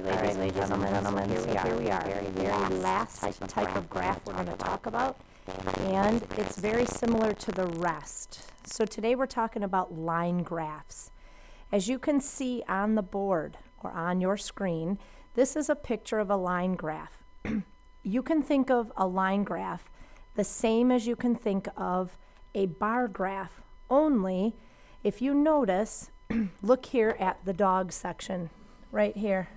right, ladies and gentlemen, so here we are. Very last type of graph we're going to talk about, and it's very similar to the rest. So today we're talking about line graphs. As you can see on the board or on your screen, this is a picture of a line graph. You can think of a line graph the same as you can think of a bar graph, only if you notice, look here at the dog section right here.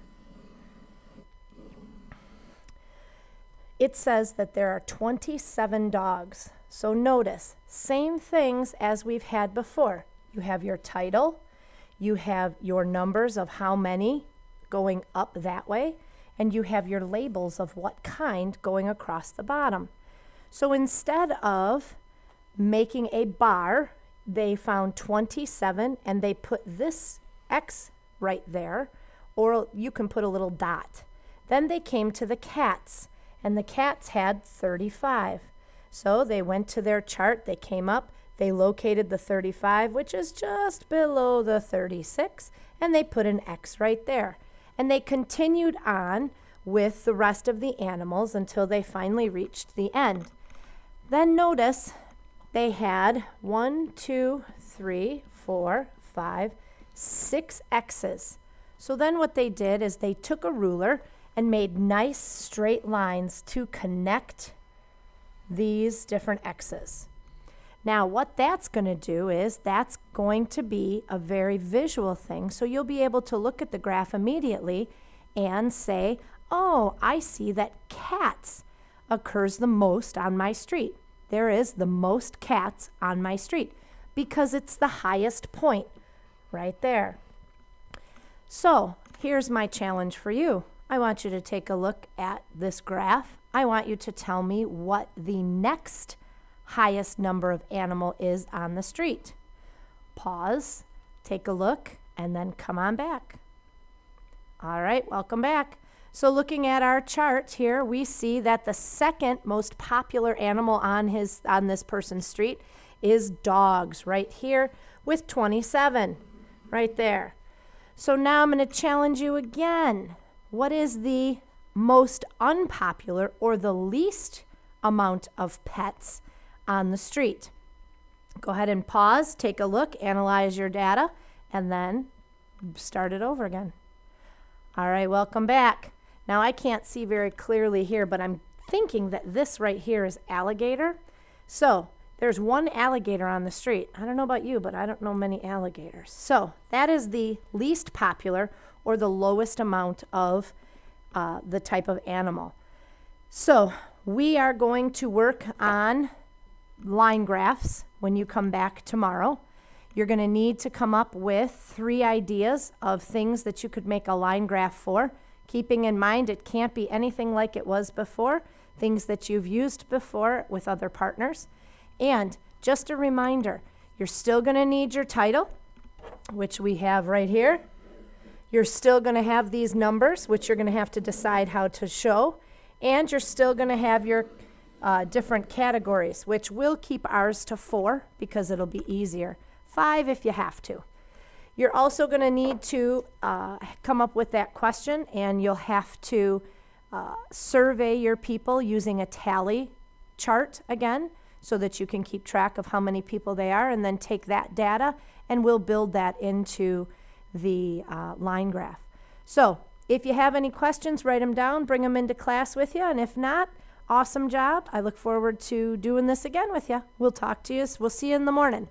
It says that there are 27 dogs. So notice, same things as we've had before. You have your title, you have your numbers of how many going up that way, and you have your labels of what kind going across the bottom. So instead of making a bar, they found 27 and they put this X right there, or you can put a little dot. Then they came to the cats, and the cats had 35. So they went to their chart, they came up, they located the 35, which is just below the 36, and they put an X right there. And they continued on with the rest of the animals until they finally reached the end. Then notice they had 1, 2, 3, 4, 5, 6 X's. So then what they did is they took a ruler and made nice straight lines to connect these different X's. Now what that's going to do is that's going to be a very visual thing. So you'll be able to look at the graph immediately and say, oh, I see that cats occurs the most on my street. There is the most cats on my street because it's the highest point right there. So here's my challenge for you. I want you to take a look at this graph. I want you to tell me what the next highest number of animal is on the street. Pause, take a look, and then come on back. All right, welcome back. So looking at our chart here, we see that the second most popular animal on this person's street is dogs right here with 27 right there. So now I'm going to challenge you again. What is the most unpopular or the least amount of pets on the street? Go ahead and pause, take a look, analyze your data, and then start it over again. All right, welcome back. Now I can't see very clearly here, but I'm thinking that this right here is alligator. So there's one alligator on the street. I don't know about you, but I don't know many alligators. So that is the least popular or the lowest amount of the type of animal. So we are going to work on line graphs when you come back tomorrow. You're going to need to come up with 3 ideas of things that you could make a line graph for. Keeping in mind it can't be anything like it was before, things that you've used before with other partners. And just a reminder, you're still going to need your title, which we have right here. You're still going to have these numbers, which you're going to have to decide how to show. And you're still going to have your different categories, which we'll keep ours to 4 because it'll be easier. 5 if you have to. You're also going to need to come up with that question, and you'll have to survey your people using a tally chart again so that you can keep track of how many people they are, and then take that data and we'll build that into the line graph. So if you have any questions, write them down, bring them into class with you, and if not, awesome job. I look forward to doing this again with you. We'll talk to you. We'll see you in the morning.